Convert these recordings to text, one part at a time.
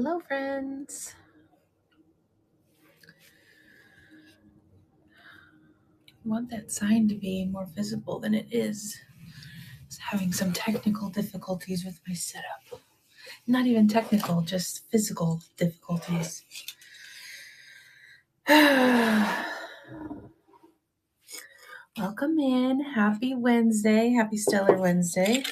Hello, friends. I want that sign to be more visible than it is. I was having some technical difficulties with my setup. Not even technical, just physical difficulties. Welcome in. Happy Wednesday. Happy Stellar Wednesday.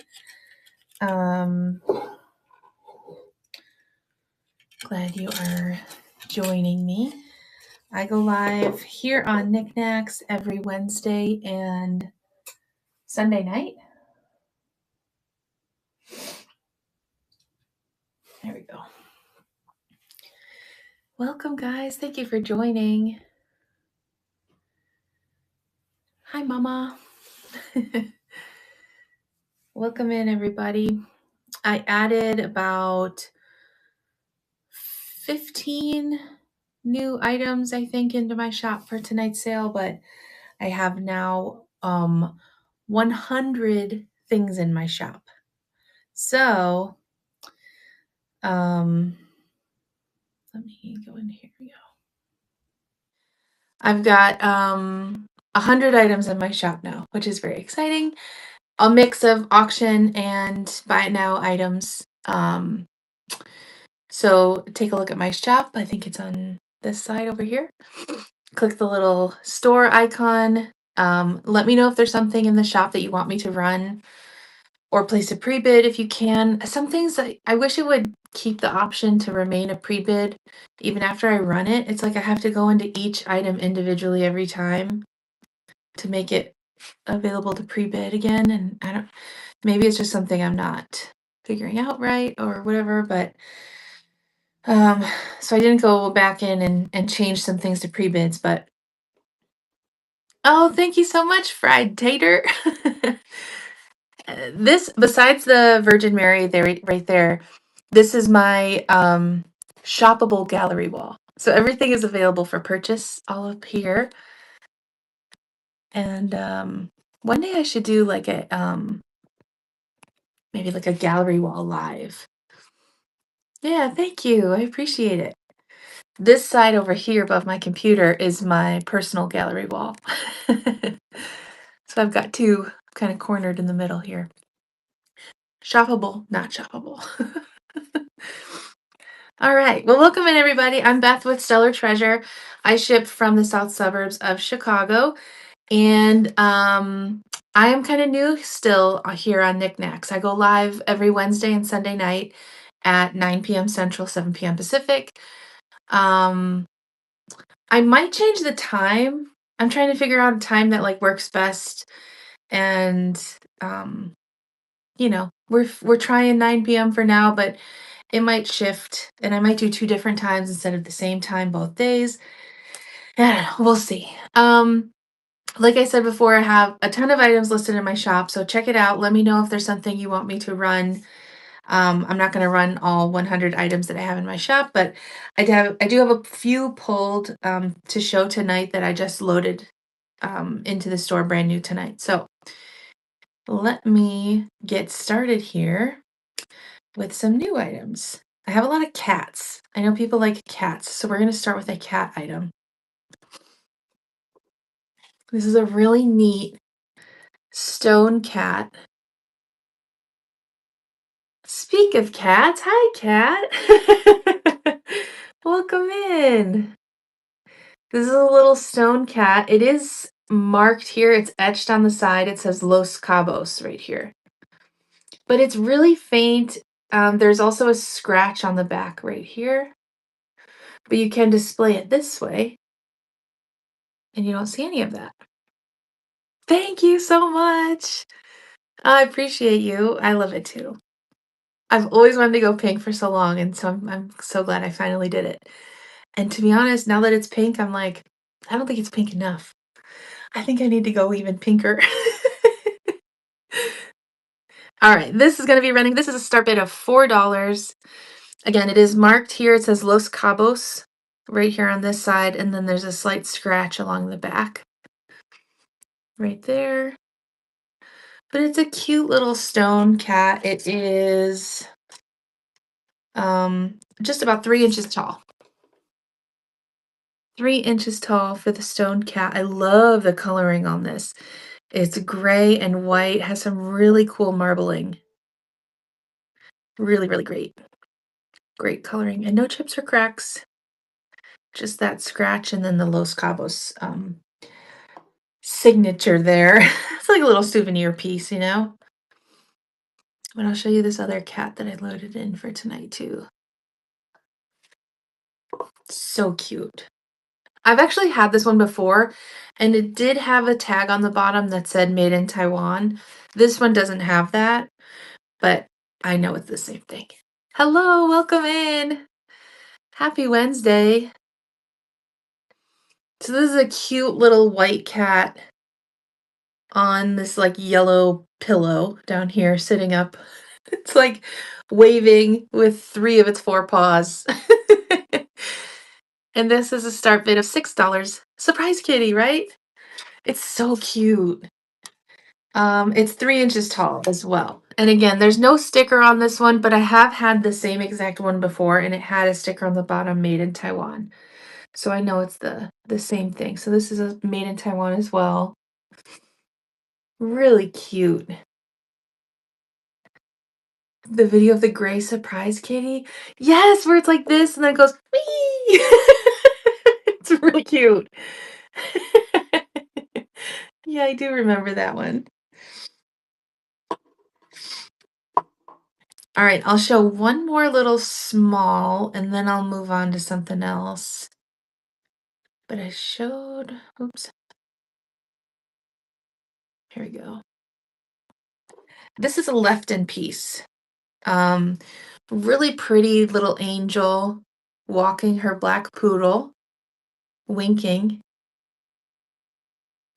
Glad you are joining me. I go live here on Knickknacks every Wednesday and Sunday night. There we go. Welcome, guys. Thank you for joining. Hi, Mama. Welcome in, everybody. I added about 15 new items, I think, into my shop for tonight's sale, but I have now 100 things in my shop. So, let me go in here. We go. I've got 100 items in my shop now, which is very exciting. A mix of auction and buy it now items. So take a look at my shop. I think it's on this side over here. Click the little store icon. Let me know if there's something in the shop that you want me to run or place a pre-bid if you can. Some things I wish it would keep the option to remain a pre-bid even after I run it. It's like I have to go into each item individually every time to make it available to pre-bid again. And maybe it's just something I'm not figuring out right or whatever, but so I didn't go back in and change some things to pre-bids, but oh, thank you so much, Fried Tater. This, besides the Virgin Mary there, right there, this is my shoppable gallery wall. So everything is available for purchase all up here. And one day I should do like a maybe like a gallery wall live. Yeah, thank you. I appreciate it. This side over here above my computer is my personal gallery wall. So I've got two kind of cornered in the middle here. Shoppable, not shoppable. All right. Well, welcome in, everybody. I'm Beth with Stellar Treasure. I ship from the south suburbs of Chicago. And I am kind of new still here on Knickknacks. I go live every Wednesday and Sunday night at 9 p.m. Central, 7 p.m. Pacific. I might change the time. I'm trying to figure out a time that like works best. And we're trying 9 p.m. for now, but it might shift and I might do two different times instead of the same time both days. I don't know. We'll see. Like I said before, I have a ton of items listed in my shop, so check it out. Let me know if there's something you want me to run. I'm not going to run all 100 items that I have in my shop, but I do have a few pulled to show tonight that I just loaded into the store brand new tonight. So let me get started here with some new items. I have a lot of cats. I know people like cats, so we're going to start with a cat item. This is a really neat stone cat. Speak of cats, hi cat. Welcome in. This is a little stone cat. It is marked here. It's etched on the side. It says Los Cabos right here. But it's really faint. There's also a scratch on the back right here. But you can display it this way. And you don't see any of that. Thank you so much. I appreciate you. I love it too. I've always wanted to go pink for so long, and so I'm so glad I finally did it. And to be honest, now that it's pink, I'm like, I don't think it's pink enough. I think I need to go even pinker. All right, this is going to be running. This is a start bid of $4. Again, it is marked here. It says Los Cabos right here on this side, and then there's a slight scratch along the back right there. But it's a cute little stone cat. It is just about 3 inches tall. 3 inches tall for the stone cat. I love the coloring on this. It's gray and white, has some really cool marbling. Really, really great. Great coloring and no chips or cracks. Just that scratch and then the Los Cabos signature there. It's like a little souvenir piece, you know? But I'll show you this other cat that I loaded in for tonight too. So cute. I've actually had this one before, and it did have a tag on the bottom that said made in Taiwan. This one doesn't have that, but I know it's the same thing. Hello, welcome in. Happy Wednesday. So this is a cute little white cat on this like yellow pillow down here sitting up. It's like waving with three of its four paws. And this is a start bid of $6. Surprise kitty, right? It's so cute. It's 3 inches tall as well. And again, there's no sticker on this one, but I have had the same exact one before, and it had a sticker on the bottom, made in Taiwan. So I know it's the same thing. So this is a made in Taiwan as well. Really cute. The video of the gray surprise kitty? Yes, where it's like this and then it goes, "Wee!" It's really cute. Yeah, I do remember that one. All right, I'll show one more little small and then I'll move on to something else. But I showed, oops, here we go. This is a left in piece. Um, really pretty little angel walking her black poodle, winking.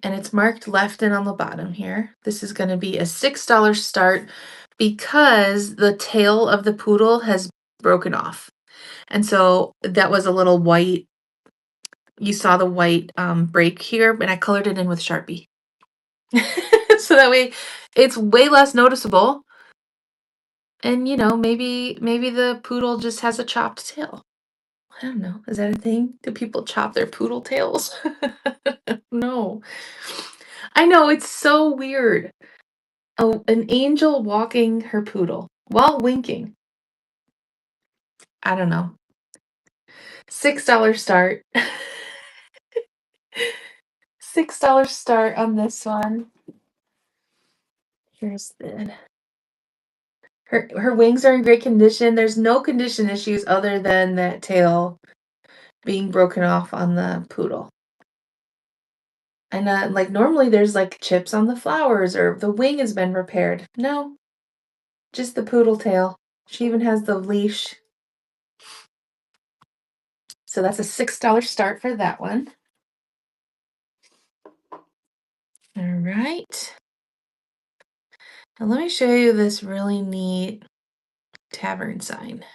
And it's marked left in on the bottom here. This is going to be a $6 start because the tail of the poodle has broken off. And so that was a little white. You saw the white break here, and I colored it in with Sharpie. So that way it's way less noticeable. And you know, maybe the poodle just has a chopped tail. I don't know. Is that a thing? Do people chop their poodle tails? No. I know it's so weird. Oh, an angel walking her poodle while winking. I don't know. $6 start. $6 start on this one. Here's the her wings are in great condition. There's no condition issues other than that tail being broken off on the poodle. And like normally there's like chips on the flowers or the wing has been repaired. No, just the poodle tail. She even has the leash. So that's a $6 start for that one. All right. Now let me show you this really neat tavern sign.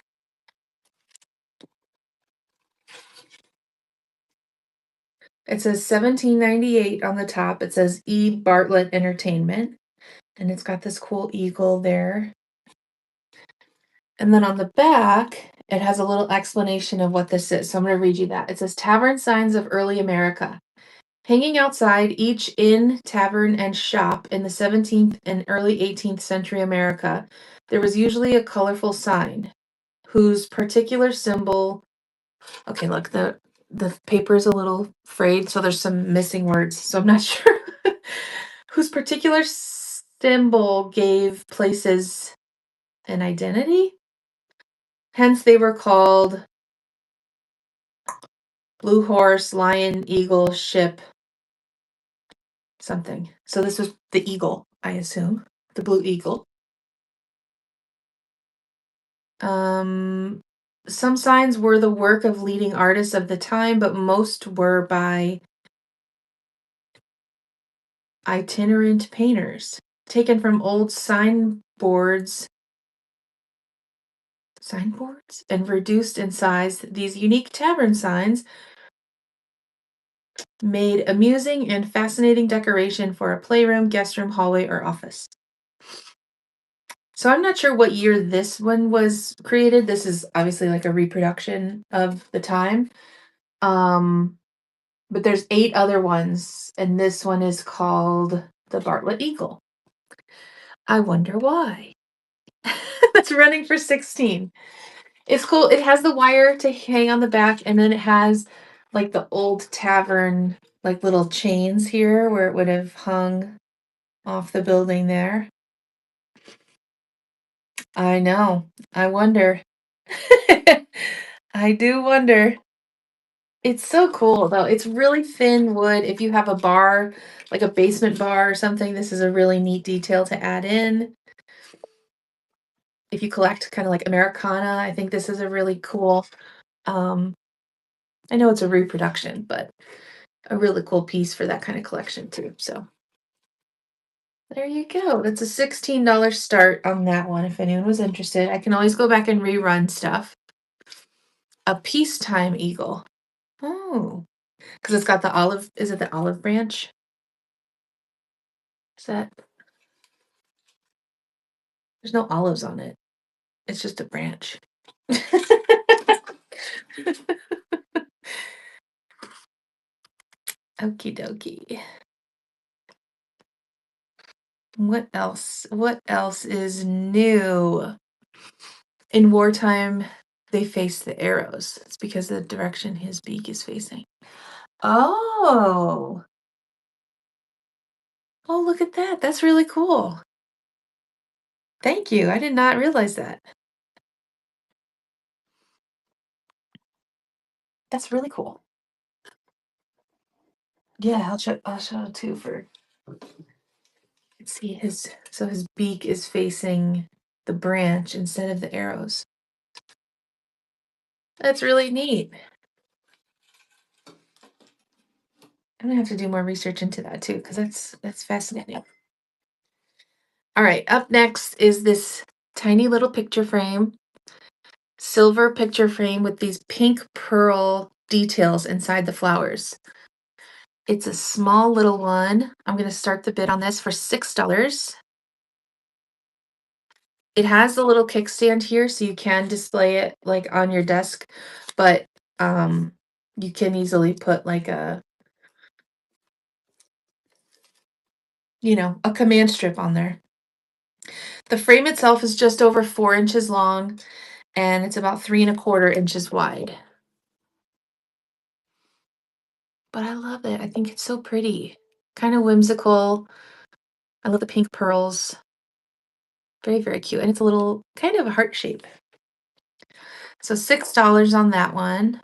It says 1798 on the top. It says E. Bartlett Entertainment. And it's got this cool eagle there. And then on the back, it has a little explanation of what this is. So I'm going to read you that. It says Tavern Signs of Early America. Hanging outside each inn, tavern, and shop in the 17th and early 18th century America, there was usually a colorful sign whose particular symbol. Okay, look, the paper is a little frayed, so there's some missing words. So I'm not sure whose particular symbol gave places an identity. Hence, they were called Blue Horse, Lion, Eagle, Ship, something. So this was the eagle, I assume, the Blue Eagle. Some signs were the work of leading artists of the time, but most were by itinerant painters, taken from old signboards and reduced in size. These unique tavern signs made amusing and fascinating decoration for a playroom, guest room, hallway, or office. So I'm not sure what year this one was created. This is obviously like a reproduction of the time. Um, but there's 8 other ones, and this one is called the Bartlett Eagle. I wonder why. It's running for 16. It's cool. It has the wire to hang on the back, and then it has like the old tavern, like little chains here where it would have hung off the building there. I know. I wonder. I do wonder. It's so cool though. It's really thin wood. If you have a bar, like a basement bar or something, this is a really neat detail to add in. If you collect kind of like Americana, I think this is a really cool um I know it's a reproduction, but a really cool piece for that kind of collection too. So there you go. That's a $16 start on that one if anyone was interested. I can always go back and rerun stuff. A peacetime eagle. Oh, because it's got the olive. Is it the olive branch? Is that? There's no olives on it. It's just a branch. Okie dokie. What else? What else is new? In wartime, they face the arrows. It's because of the direction his beak is facing. Oh. Oh, look at that. That's really cool. Thank you. I did not realize that. That's really cool. Yeah, I'll show too for let's see his beak is facing the branch instead of the arrows. That's really neat. I'm gonna have to do more research into that too, because that's fascinating. All right, up next is this tiny little picture frame, silver picture frame with these pink pearl details inside the flowers. It's a small little one. I'm gonna start the bid on this for $6. It has a little kickstand here, so you can display it like on your desk, but um, you can easily put like a command strip on there. The frame itself is just over 4 inches long and it's about 3 1/4 inches wide. But I love it. I think it's so pretty. Kind of whimsical. I love the pink pearls. Very, very cute. And it's a little kind of a heart shape. So $6 on that one.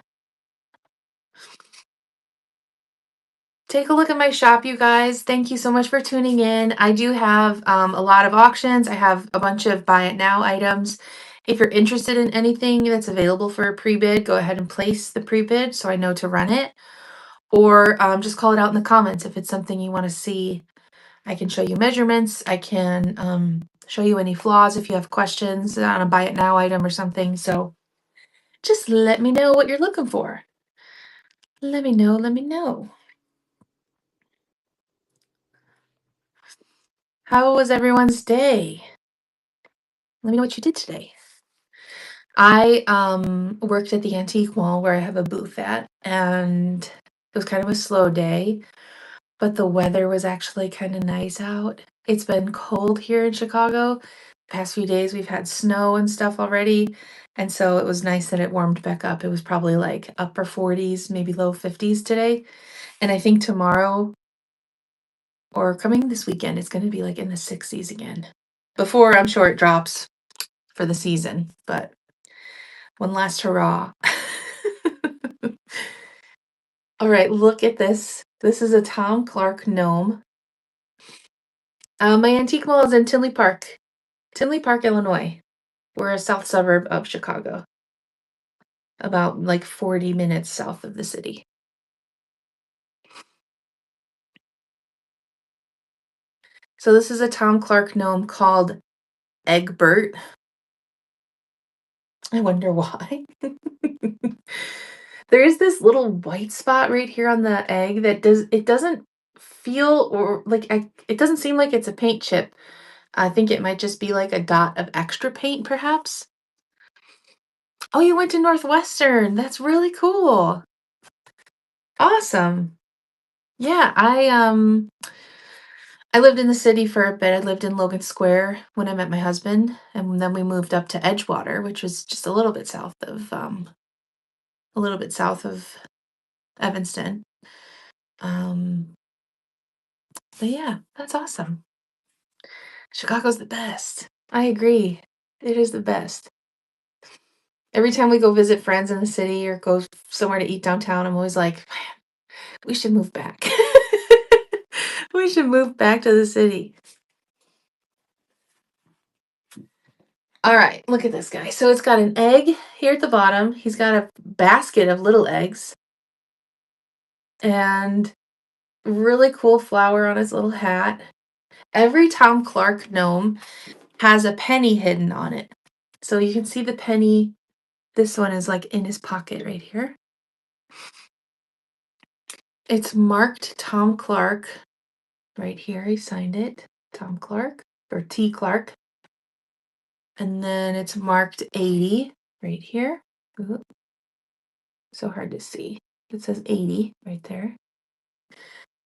Take a look at my shop, you guys. Thank you so much for tuning in. I do have a lot of auctions. I have a bunch of buy it now items. If you're interested in anything that's available for a pre-bid, go ahead and place the pre-bid so I know to run it. Or just call it out in the comments if it's something you want to see. I can show you measurements. I can show you any flaws if you have questions on a buy it now item or something. So just let me know what you're looking for. Let me know. Let me know. How was everyone's day? Let me know what you did today. I worked at the antique mall where I have a booth at, and it was kind of a slow day, but the weather was actually kind of nice out. It's been cold here in Chicago. Past few days we've had snow and stuff already, and so it was nice that it warmed back up. It was probably like upper 40s, maybe low 50s today. And I think tomorrow or coming this weekend it's going to be like in the 60s again. Before I'm sure it drops for the season, but one last hurrah. All right, look at this. This is a Tom Clark gnome. My antique mall is in Tinley Park, Illinois. We're a south suburb of Chicago, about like 40 minutes south of the city. So this is a Tom Clark gnome called Egbert. I wonder why. There is this little white spot right here on the egg that doesn't feel or like it doesn't seem like it's a paint chip. I think it might just be like a dot of extra paint, perhaps. Oh, you went to Northwestern. That's really cool. Awesome. Yeah, I lived in the city for a bit. I lived in Logan Square when I met my husband, and then we moved up to Edgewater, which was just a little bit south of Evanston. Um, but yeah, that's awesome. Chicago's the best. I agree. It is the best. Every time we go visit friends in the city or go somewhere to eat downtown, I'm always like, "Man, we should move back. We should move back to the city." All right, look at this guy. So it's got an egg here at the bottom. He's got a basket of little eggs and really cool flower on his little hat. Every Tom Clark gnome has a penny hidden on it. So you can see the penny. This one is like in his pocket right here. It's marked Tom Clark right here. He signed it. Tom Clark or T. Clark. And then it's marked 80 right here. Ooh, so hard to see. It says 80 right there.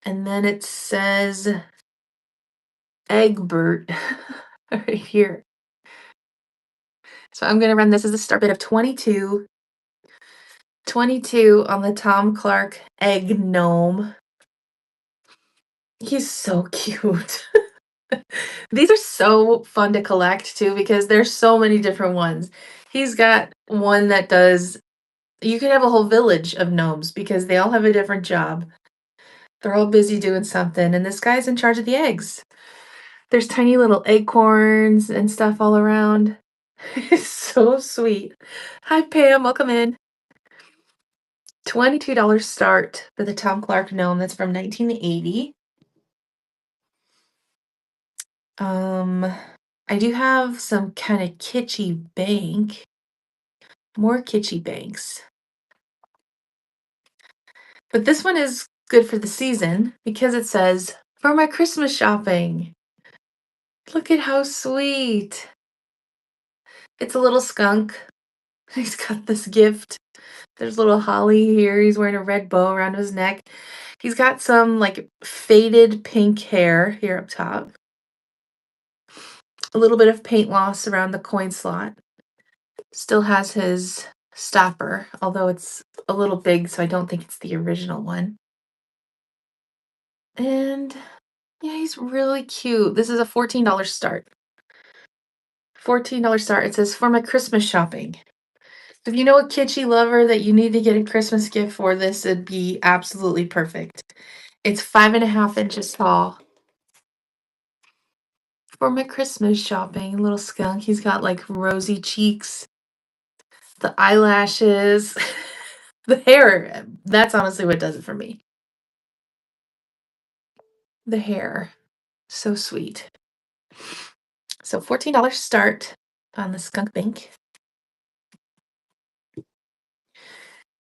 And then it says Egbert right here. So I'm going to run this as a start bid of 22. 22 on the Tom Clark egg gnome. He's so cute. These are so fun to collect too because there's so many different ones. He's got one that does, you could have a whole village of gnomes because they all have a different job. They're all busy doing something, and this guy's in charge of the eggs. There's tiny little acorns and stuff all around. It's so sweet. Hi, Pam. Welcome in. $22 start for the Tom Clark gnome. That's from 1980. I do have some kind of kitschy bank. More kitschy banks. But this one is good for the season because it says, for my Christmas shopping. Look at how sweet. It's a little skunk. He's got this gift. There's little holly here. He's wearing a red bow around his neck. He's got some like faded pink hair here up top. A little bit of paint loss around the coin slot. Still has his stopper, although it's a little big, so I don't think it's the original one. And yeah, he's really cute. This is a $14 start. $14 start. It says for my Christmas shopping. If you know a kitschy lover that you need to get a Christmas gift for, this would be absolutely perfect. It's 5.5 inches tall. For my Christmas shopping, little skunk. He's got like rosy cheeks, the eyelashes, the hair. That's honestly what does it for me. The hair. So sweet. So $14 start on the skunk bank.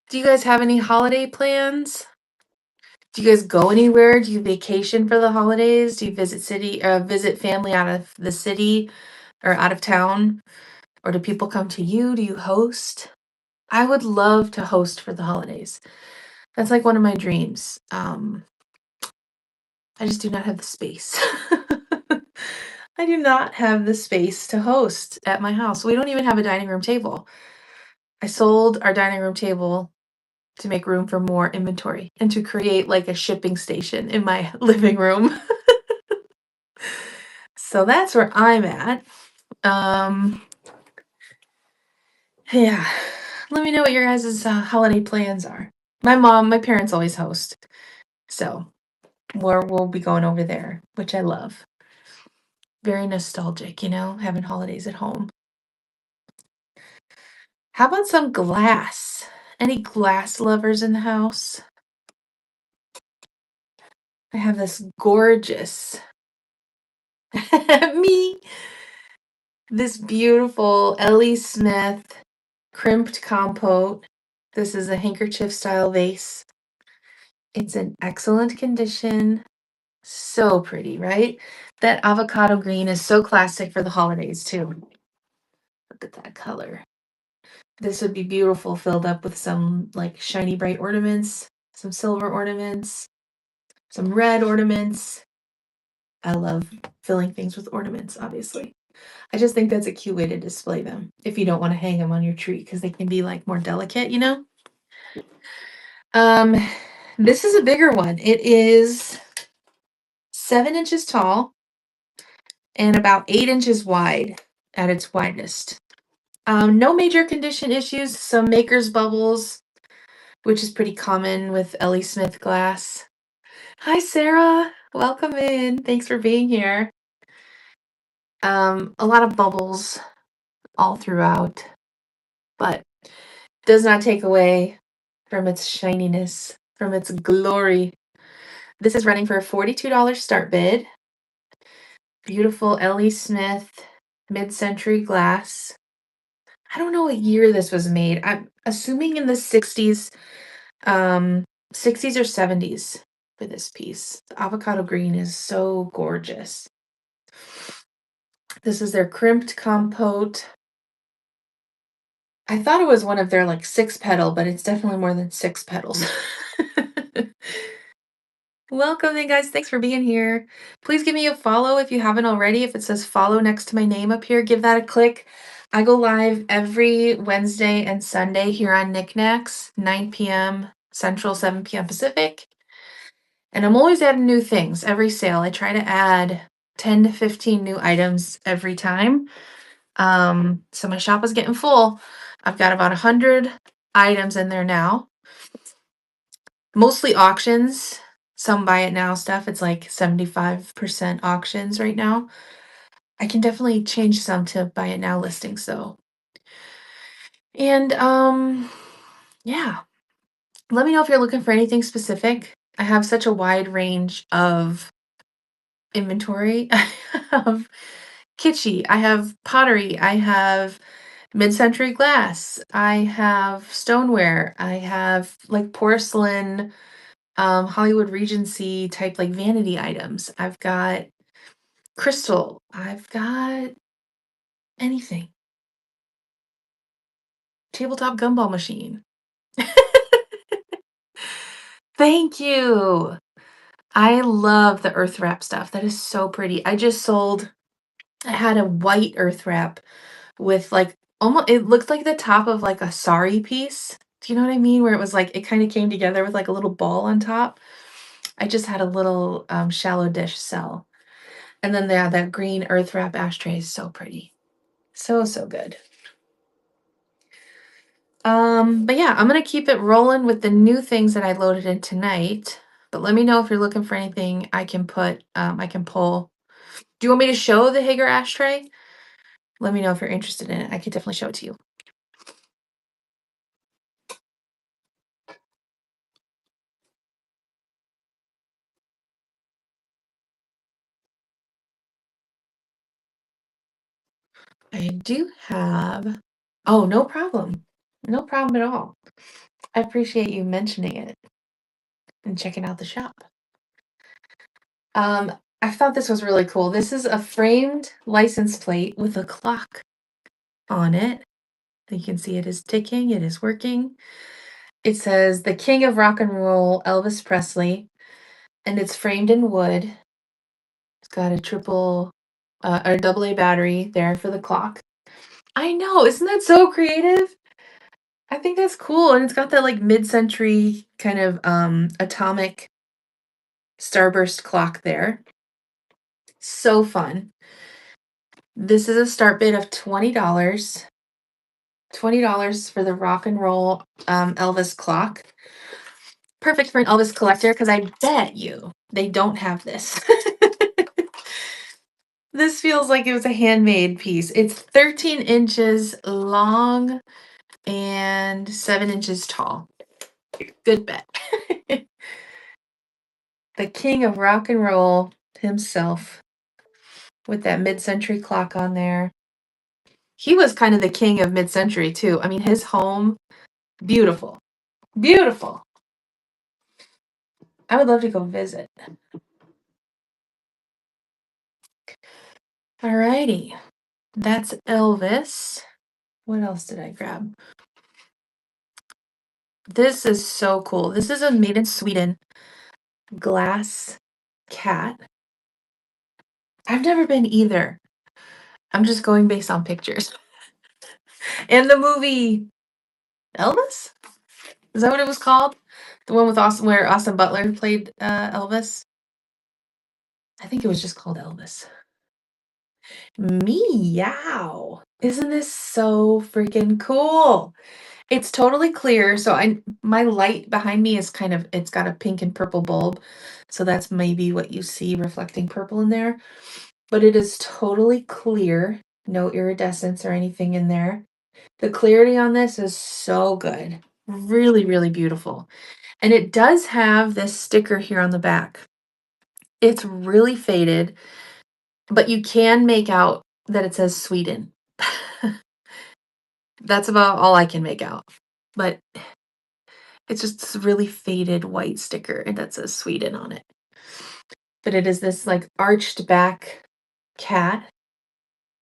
Do you guys have any holiday plans? Do you guys go anywhere? Do you vacation for the holidays? Do you visit family out of the city or out of town? Or do people come to you? Do you host? I would love to host for the holidays. That's like one of my dreams. I just do not have the space. I do not have the space to host at my house. We don't even have a dining room table. I sold our dining room table to make room for more inventory and to create like a shipping station in my living room. So that's where I'm at. Um, yeah. Let me know what your guys' holiday plans are. My parents always host. So we'll be going over there, which I love. Very nostalgic, having holidays at home. How about some glass? Any glass lovers in the house? I have this gorgeous me. This beautiful Ellie Smith crimped compote. This is a handkerchief style vase. It's in excellent condition. So pretty, right? That avocado green is so classic for the holidays too. Look at that color. This would be beautiful filled up with some like shiny bright ornaments, some silver ornaments, some red ornaments. I love filling things with ornaments, obviously. I just think that's a cute way to display them if you don't want to hang them on your tree because they can be like more delicate, you know? Um, this is a bigger one. It is 7 inches tall and about 8 inches wide at its widest. No major condition issues, some maker's bubbles, which is pretty common with Ellie Smith glass. Hi, Sarah. Welcome in. Thanks for being here. A lot of bubbles all throughout, but does not take away from its shininess, from its glory. This is running for a $42 start bid. Beautiful Ellie Smith mid-century glass. I don't know what year this was made. I'm assuming in the 60s, um, 60s or 70s for this piece. The avocado green is so gorgeous. This is their crimped compote. I thought it was one of their like 6 petal, but it's definitely more than 6 petals. Welcome in, guys. Thanks for being here. Please give me a follow if you haven't already. If it says follow next to my name up here, give that a click. I go live every Wednesday and Sunday here on Knickknacks, 9 p.m. Central, 7 p.m. Pacific. And I'm always adding new things every sale. I try to add 10 to 15 new items every time. So my shop is getting full. I've got about 100 items in there now. Mostly auctions, some buy it now stuff. It's like 75% auctions right now. I can definitely change some to buy it now listings though. And yeah. Let me know if you're looking for anything specific. I have such a wide range of inventory. I have kitschy, I have pottery, I have mid-century glass, I have stoneware, I have like porcelain, Hollywood Regency type like vanity items. I've got crystal. I've got anything. Tabletop gumball machine. Thank you. I love the earth wrap stuff. That is so pretty. I had a white earth wrap with like almost it looked like the top of like a sari piece. Do you know what I mean? Where it was like it kind of came together with like a little ball on top. I just had a little shallow dish cell. And then yeah, that green earth wrap ashtray is so pretty. So, so good. But yeah, I'm gonna keep it rolling with the new things that I loaded in tonight. But let me know if you're looking for anything I can pull. Do you want me to show the Hager ashtray? Let me know if you're interested in it. I could definitely show it to you. I do have, oh, no problem. No problem at all. I appreciate you mentioning it and checking out the shop. Um, I thought this was really cool. This is a framed license plate with a clock on it. You can see it is ticking, it is working. It says the king of rock and roll, Elvis Presley, and it's framed in wood. It's got a triple or double A battery there for the clock. I know, isn't that so creative? I think that's cool. And it's got that like mid-century kind of atomic starburst clock there. So fun. This is a start bid of $20. $20 for the rock and roll Elvis clock. Perfect for an Elvis collector because I bet you they don't have this. This feels like it was a handmade piece. It's 13 inches long and 7 inches tall. Good bet. The king of rock and roll himself with that mid-century clock on there. He was kind of the king of mid-century too. I mean, his home, beautiful. Beautiful. I would love to go visit. Alrighty. That's Elvis. What else did I grab? This is so cool. This is a made in Sweden glass cat. I've never been either. I'm just going based on pictures. And the movie Elvis? Is that what it was called? The one with Austin where Austin Butler played Elvis? I think it was just called Elvis. Meow. Isn't this so freaking cool? It's totally clear. So my light behind me is kind of it's got a pink and purple bulb. So that's maybe what you see reflecting purple in there. But it is totally clear. No iridescence or anything in there. The clarity on this is so good. Really, really beautiful. And it does have this sticker here on the back. It's really faded, but you can make out that it says Sweden. That's about all I can make out. But it's just this really faded white sticker and that says Sweden on it. But it is this like arched back cat.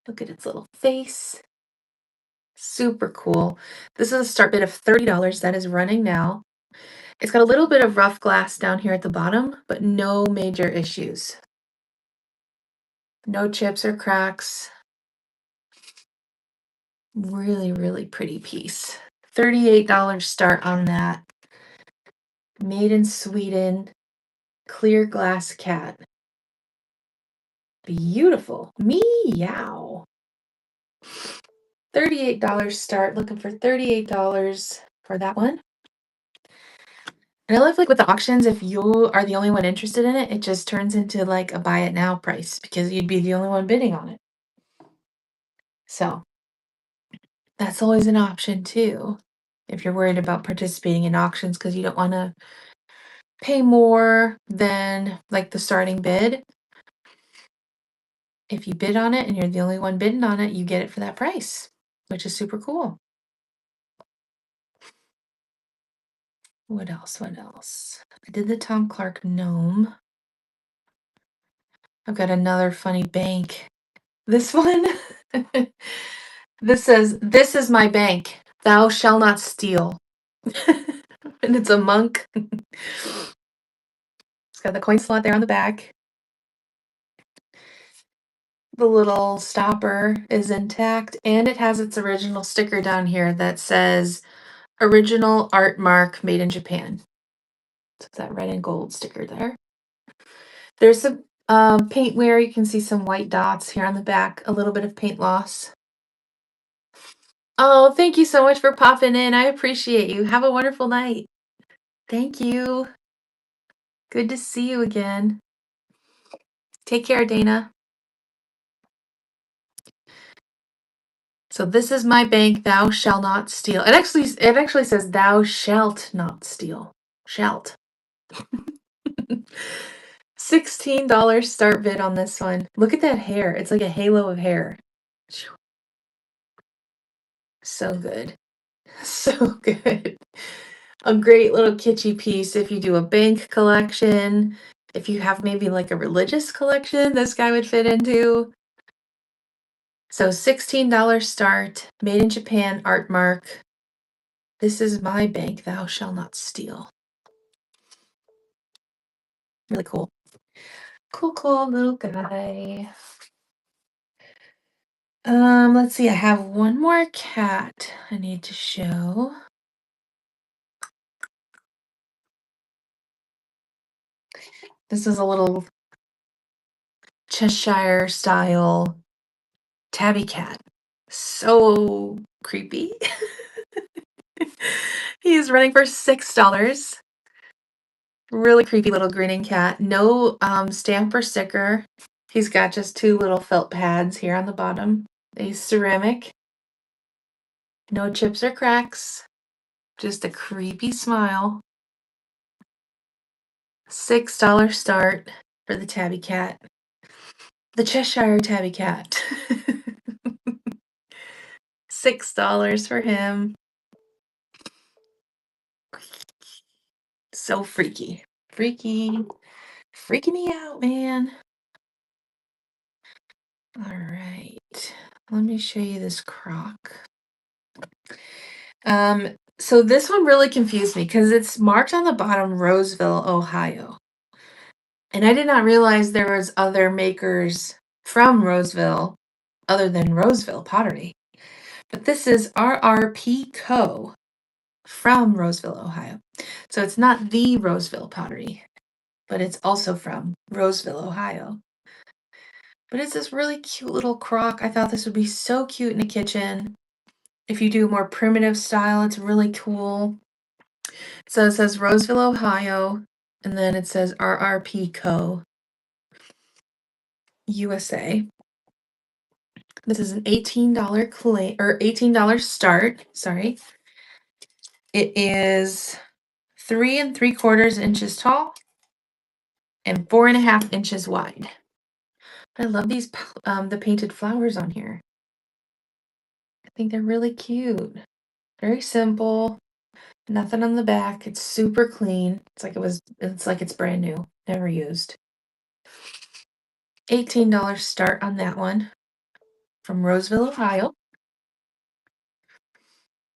Look at its little face. Super cool. This is a start bid of $30 that is running now. It's got a little bit of rough glass down here at the bottom, but no major issues. No chips or cracks. Really, really pretty piece. $38 start on that. Made in Sweden. Clear glass cat. Beautiful. Meow. $38 start. Looking for $38 for that one. And I love like with the auctions, if you are the only one interested in it, it just turns into like a buy it now price because you'd be the only one bidding on it. So that's always an option too. If you're worried about participating in auctions because you don't want to pay more than like the starting bid. If you bid on it and you're the only one bidding on it, you get it for that price, which is super cool. What else? What else? I did the Tom Clark gnome. I've got another funny bank. This one, this says, "This is my bank. Thou shall not steal." And it's a monk. It's got the coin slot there on the back. The little stopper is intact, and it has its original sticker down here that says original art mark made in Japan. So that red and gold sticker there. There's some paint wear. You can see some white dots here on the back, a little bit of paint loss. Oh, thank you so much for popping in. I appreciate you. Have a wonderful night. Thank you. Good to see you again. Take care, Dana. So this is my bank, thou shalt not steal. It actually says thou shalt not steal. Shalt. $16 start bid on this one. Look at that hair. It's like a halo of hair. So good. So good. A great little kitschy piece if you do a bank collection. If you have maybe like a religious collection, this guy would fit into. So $16 start, made in Japan, art mark. This is my bank, thou shalt not steal. Really cool. Cool little guy. Let's see, I have one more cat I need to show. This is a little Cheshire style tabby cat. So creepy. He is running for $6. Really creepy little grinning cat. No stamp or sticker. He's got just two little felt pads here on the bottom. He's ceramic. No chips or cracks. Just a creepy smile. $6 start for the tabby cat. The Cheshire tabby cat. $6 for him. So freaky. Freaking me out, man. All right. Let me show you this crock. So this one really confused me because it's marked on the bottom Roseville, Ohio. And I did not realize there was other makers from Roseville other than Roseville Pottery. But this is RRP Co. from Roseville, Ohio. So it's not the Roseville Pottery, but it's also from Roseville, Ohio. But it's this really cute little crock. I thought this would be so cute in a kitchen. If you do a more primitive style, it's really cool. So it says Roseville, Ohio, and then it says RRP Co. USA. This is an $18 claim or $18 start. Sorry. It is 3 3/4 inches tall and 4.5 inches wide. I love these the painted flowers on here. I think they're really cute. Very simple. Nothing on the back. It's super clean. It's like it's brand new, never used. $18 start on that one from Roseville, Ohio.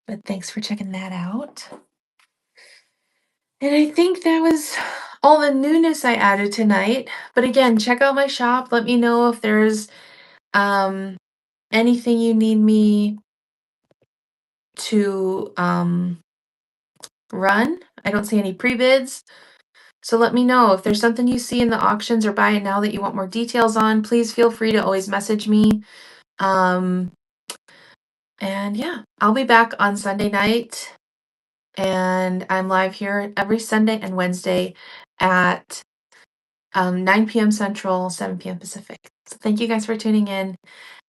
But thanks for checking that out. And I think that was all the newness I added tonight. But again, check out my shop. Let me know if there's um anything you need me to run. I don't see any pre-bids. So let me know if there's something you see in the auctions or buy it now that you want more details on. Please feel free to always message me. Um, and yeah, I'll be back on Sunday night, and I'm live here every Sunday and Wednesday at 9 p.m. Central, 7 p.m. Pacific. So thank you guys for tuning in,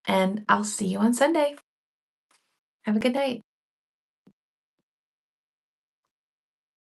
and I'll see you on Sunday. Have a good night.